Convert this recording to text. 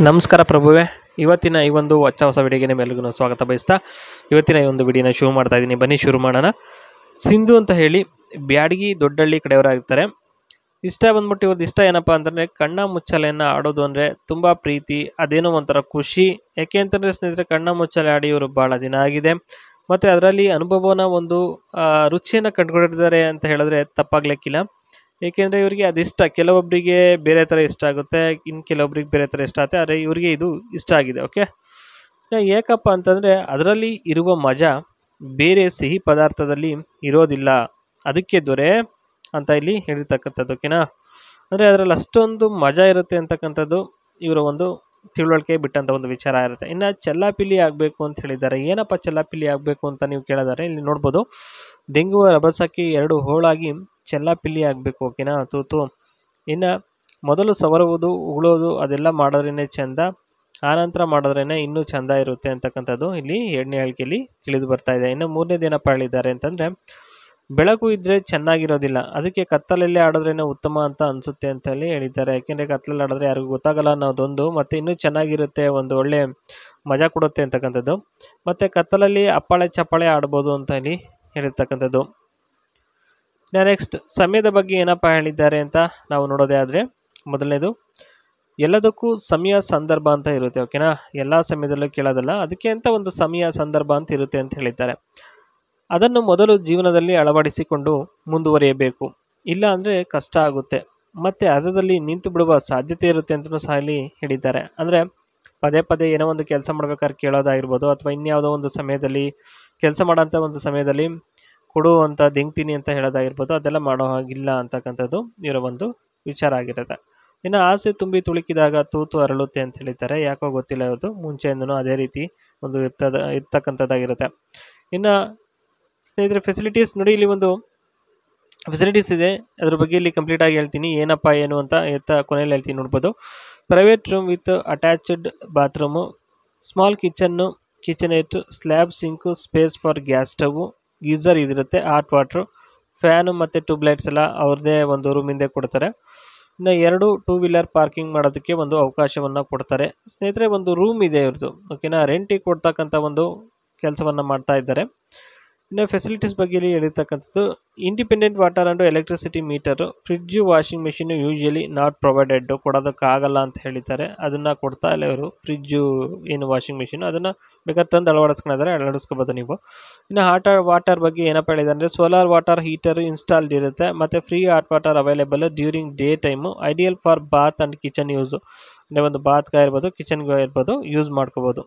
ನಮಸ್ಕಾರ ಪ್ರಭುವೆ. ಇವತ್ತಿನ ಈ ಒಂದು ಹೊಸ ವಿಡಿಯೋಗೆ ನಿಮ್ಮೆಲ್ಲರಿಗೂ ಸ್ವಾಗತ ಬಯಸ್ತಾ ಇವತ್ತಿನ ಈ ಒಂದು ವಿಡಿಯೋನ ಶುರು ಮಾಡ್ತಾ ಇದ್ದೀನಿ. ಬನ್ನಿ ಶುರು ಮಾಡೋಣ. ಸಿಂಧು ಅಂತ ಹೇಳಿ ಬ್ಯಾಡಗಿ ದೊಡ್ಡಹಳ್ಳಿ ಕಡೆಯವರಾಗಿರ್ತಾರೆ. ಇಷ್ಟ ಬಂದ್ಬಿಟ್ಟು ಇವ್ರದ್ದು ಇಷ್ಟ ಏನಪ್ಪ ಅಂತಂದರೆ ಕಣ್ಣ ಮುಚ್ಚಾಲೆಯನ್ನು ಆಡೋದು ಅಂದರೆ ತುಂಬ ಪ್ರೀತಿ, ಅದೇನೋ ಒಂಥರ ಖುಷಿ. ಯಾಕೆ ಅಂತಂದರೆ ಸ್ನೇಹಿತರೆ, ಕಣ್ಣ ಮುಚ್ಚಾಲೆ ಆಡಿ ಇವರು ಭಾಳ ದಿನ ಆಗಿದೆ ಮತ್ತು ಅದರಲ್ಲಿ ಅನುಭವನ ಒಂದು ರುಚಿಯನ್ನು ಕಂಡುಕೊಂಡಿದ್ದಾರೆ ಅಂತ ಹೇಳಿದ್ರೆ ತಪ್ಪಾಗ್ಲಿಕ್ಕಿಲ್ಲ. ಏಕೆಂದರೆ ಇವರಿಗೆ ಅದಿಷ್ಟ. ಕೆಲವೊಬ್ಬರಿಗೆ ಬೇರೆ ಥರ ಇಷ್ಟ ಆಗುತ್ತೆ, ಇನ್ನು ಕೆಲವೊಬ್ರಿಗೆ ಬೇರೆ ಥರ ಇಷ್ಟ ಆಗುತ್ತೆ. ಆದರೆ ಇವರಿಗೆ ಇದು ಇಷ್ಟ ಆಗಿದೆ. ಓಕೆ, ಏಕಪ್ಪ ಅಂತಂದರೆ ಅದರಲ್ಲಿ ಇರುವ ಮಜಾ ಬೇರೆ ಸಿಹಿ ಪದಾರ್ಥದಲ್ಲಿ ಇರೋದಿಲ್ಲ, ಅದಕ್ಕೆ ದೊರೆ ಅಂತ ಇಲ್ಲಿ ಹೇಳಿರ್ತಕ್ಕಂಥದ್ದು. ಓಕೆನಾ, ಅಂದರೆ ಅದರಲ್ಲಿ ಅಷ್ಟೊಂದು ಮಜಾ ಇರುತ್ತೆ ಅಂತಕ್ಕಂಥದ್ದು ಇವರ ಒಂದು ತಿಳುವಳಿಕೆ ಬಿಟ್ಟಂಥ ಒಂದು ವಿಚಾರ ಇರುತ್ತೆ. ಇನ್ನು ಚೆಲ್ಲಾಪಿಲ್ಲಿ ಆಗಬೇಕು ಅಂತ ಹೇಳಿದ್ದಾರೆ. ಏನಪ್ಪ ಚೆಲ್ಲಾಪಿಲ್ಲಿ ಆಗಬೇಕು ಅಂತ ನೀವು ಕೇಳಿದರೆ ಇಲ್ಲಿ ನೋಡ್ಬೋದು, ಡೆಂಗುವ ರಭಸಕ್ಕೆ 2 ಹೋಳಾಗಿ ಚೆಲ್ಲಾಪಿಲ್ಲಿ ಆಗಬೇಕು. ಓಕೆನಾ, ತೂತು. ಇನ್ನು ಮೊದಲು ಸವರುವುದು, ಉಗುಳೋದು ಅದೆಲ್ಲ ಮಾಡಿದ್ರೇ ಚೆಂದ, ಆನಂತರ ಮಾಡಿದ್ರೇ ಇನ್ನೂ ಚೆಂದ ಇರುತ್ತೆ ಅಂತಕ್ಕಂಥದ್ದು ಇಲ್ಲಿ 2ನೇ ಹೇಳಿಕೆಯಲ್ಲಿ ತಿಳಿದು ಬರ್ತಾ ಇದೆ. ಇನ್ನು 3ನೇದು ಏನಪ್ಪ ಹೇಳಿದ್ದಾರೆ ಅಂತಂದರೆ, ಬೆಳಕು ಇದ್ದರೆ ಚೆನ್ನಾಗಿರೋದಿಲ್ಲ, ಅದಕ್ಕೆ ಕತ್ತಲಲ್ಲೇ ಆಡೋದ್ರೇ ಉತ್ತಮ ಅಂತ ಅನಿಸುತ್ತೆ ಅಂತ ಹೇಳಿ ಹೇಳಿದ್ದಾರೆ. ಯಾಕೆಂದರೆ ಕತ್ತಲಲ್ಲಿ ಆಡಿದ್ರೆ ಯಾರಿಗೂ ಗೊತ್ತಾಗಲ್ಲ ಅನ್ನೋದೊಂದು, ಮತ್ತು ಇನ್ನೂ ಚೆನ್ನಾಗಿರುತ್ತೆ, ಒಂದು ಒಳ್ಳೆ ಮಜಾ ಕೊಡುತ್ತೆ ಅಂತಕ್ಕಂಥದ್ದು. ಮತ್ತು ಕತ್ತಲಲ್ಲಿ ಅಪ್ಪಾಳೆ ಚಪ್ಪಾಳೆ ಆಡ್ಬೋದು ಅಂತ ಹೇಳಿ ಹೇಳಿರ್ತಕ್ಕಂಥದ್ದು. ನೆಕ್ಸ್ಟ್ ಸಮಯದ ಬಗ್ಗೆ ಏನಪ್ಪ ಹೇಳಿದ್ದಾರೆ ಅಂತ ನಾವು ನೋಡೋದೇ ಆದರೆ, ಮೊದಲನೇದು ಎಲ್ಲದಕ್ಕೂ ಸಮಯ ಸಂದರ್ಭ ಅಂತ ಇರುತ್ತೆ. ಓಕೆನಾ, ಎಲ್ಲ ಸಮಯದಲ್ಲೂ ಕೇಳೋದಲ್ಲ, ಅದಕ್ಕೆ ಅಂತ ಒಂದು ಸಮಯ ಸಂದರ್ಭ ಅಂತ ಇರುತ್ತೆ ಅಂತ ಹೇಳಿದ್ದಾರೆ. ಅದನ್ನು ಮೊದಲು ಜೀವನದಲ್ಲಿ ಅಳವಡಿಸಿಕೊಂಡು ಮುಂದುವರಿಯಬೇಕು, ಇಲ್ಲ ಅಂದರೆ ಕಷ್ಟ ಆಗುತ್ತೆ, ಮತ್ತು ಅರ್ಧದಲ್ಲಿ ನಿಂತು ಬಿಡುವ ಸಾಧ್ಯತೆ ಇರುತ್ತೆ ಅಂತಲೂ ಸಹ ಇಲ್ಲಿ ಹೇಳಿದ್ದಾರೆ. ಅಂದರೆ ಪದೇ ಪದೇ ಏನೋ ಒಂದು ಕೆಲಸ ಮಾಡ್ಬೇಕಾದ್ರೆ ಕೇಳೋದಾಗಿರ್ಬೋದು, ಅಥವಾ ಇನ್ಯಾವುದೋ ಒಂದು ಸಮಯದಲ್ಲಿ ಕೆಲಸ ಮಾಡೋಂಥ ಒಂದು ಸಮಯದಲ್ಲಿ ಕೊಡು ಅಂತ ದಿಂಗ್ತೀನಿ ಅಂತ ಹೇಳೋದಾಗಿರ್ಬೋದು, ಅದೆಲ್ಲ ಮಾಡೋ ಹಾಗಿಲ್ಲ ಅಂತಕ್ಕಂಥದ್ದು ಇವರ ಒಂದು ವಿಚಾರ ಆಗಿರುತ್ತೆ. ಇನ್ನು ಆಸೆ ತುಂಬಿ ತುಳುಕಿದಾಗ ತೂತು ಅರಳುತ್ತೆ ಅಂತ ಹೇಳಿದ್ದಾರೆ. ಯಾಕೋ ಗೊತ್ತಿಲ್ಲ, ಇವ್ರದ್ದು ಮುಂಚೆಯಿಂದನೂ ಅದೇ ರೀತಿ ಒಂದು ಇರ್ತಕ್ಕಂಥದ್ದಾಗಿರುತ್ತೆ. ಇನ್ನು ಸ್ನೇಹಿತರೆ, ಫೆಸಿಲಿಟೀಸ್ ನೋಡಿ, ಇಲ್ಲಿ ಒಂದು ಫೆಸಿಲಿಟೀಸ್ ಇದೆ, ಅದ್ರ ಬಗ್ಗೆ ಇಲ್ಲಿ ಕಂಪ್ಲೀಟಾಗಿ ಹೇಳ್ತೀನಿ, ಏನಪ್ಪ ಏನು ಅಂತ ಕೊನೆಯಲ್ಲಿ ಹೇಳ್ತೀನಿ. ನೋಡ್ಬೋದು, private room with attached bathroom, small kitchenette, slab sink, space for gas stove, geyser ಇದಿರುತ್ತೆ, ಹಾಟ್ ವಾಟ್ರು, ಫ್ಯಾನು ಮತ್ತು ಟ್ಯೂಬ್ಲೈಟ್ಸ್ ಎಲ್ಲ ಅವ್ರದ್ದೇ ಒಂದು ರೂಮಿಂದೇ ಕೊಡ್ತಾರೆ. ಇನ್ನು 2 ಟೂ ವೀಲರ್ ಪಾರ್ಕಿಂಗ್ ಮಾಡೋದಕ್ಕೆ ಒಂದು ಅವಕಾಶವನ್ನು ಕೊಡ್ತಾರೆ. ಸ್ನೇಹಿತರೆ, ಒಂದು ರೂಮ್ ಇದೆ ಇವ್ರದ್ದು. ಓಕೆನಾ, ರೆಂಟಿಗೆ ಕೊಡ್ತಕ್ಕಂಥ ಒಂದು ಕೆಲಸವನ್ನು ಮಾಡ್ತಾ ಇದ್ದಾರೆ. ಇನ್ನು ಫೆಸಿಲಿಟೀಸ್ ಬಗ್ಗೆ ಇಲ್ಲಿ ಹೇಳಿರ್ತಕ್ಕಂಥದ್ದು, independent water and electricity meter, fridge, washing machine usually not provided, ಕೊಡೋದಕ್ಕಾಗಲ್ಲ ಅಂತ ಹೇಳಿದ್ದಾರೆ. ಅದನ್ನು ಕೊಡ್ತಾ ಇಲ್ಲ ಇವರು. ಫ್ರಿಡ್ಜು ಏನು ವಾಷಿಂಗ್ ಮಿಷಿನು ಅದನ್ನು ಬೇಕಾದ್ರೆ ತಂದು ಅಳವಡಿಸ್ಕೋಬೋದು ನೀವು. ಇನ್ನು ಹಾಟ್ ವಾಟರ್ ಬಗ್ಗೆ ಏನಪ್ಪ ಹೇಳಿದ್ದಾರೆ ಅಂದರೆ, ಸೋಲಾರ್ ವಾಟರ್ ಹೀಟರ್ ಇನ್ಸ್ಟಾಲ್ಡ್ ಇರುತ್ತೆ, ಮತ್ತು free hot water available during day time, ideal for bath and kitchen use. ಅಂದರೆ ಒಂದು ಬಾತ್ಗೆ ಇರ್ಬೋದು, ಕಿಚನ್ಗೆ ಇರ್ಬೋದು, ಯೂಸ್ ಮಾಡ್ಕೋಬೋದು.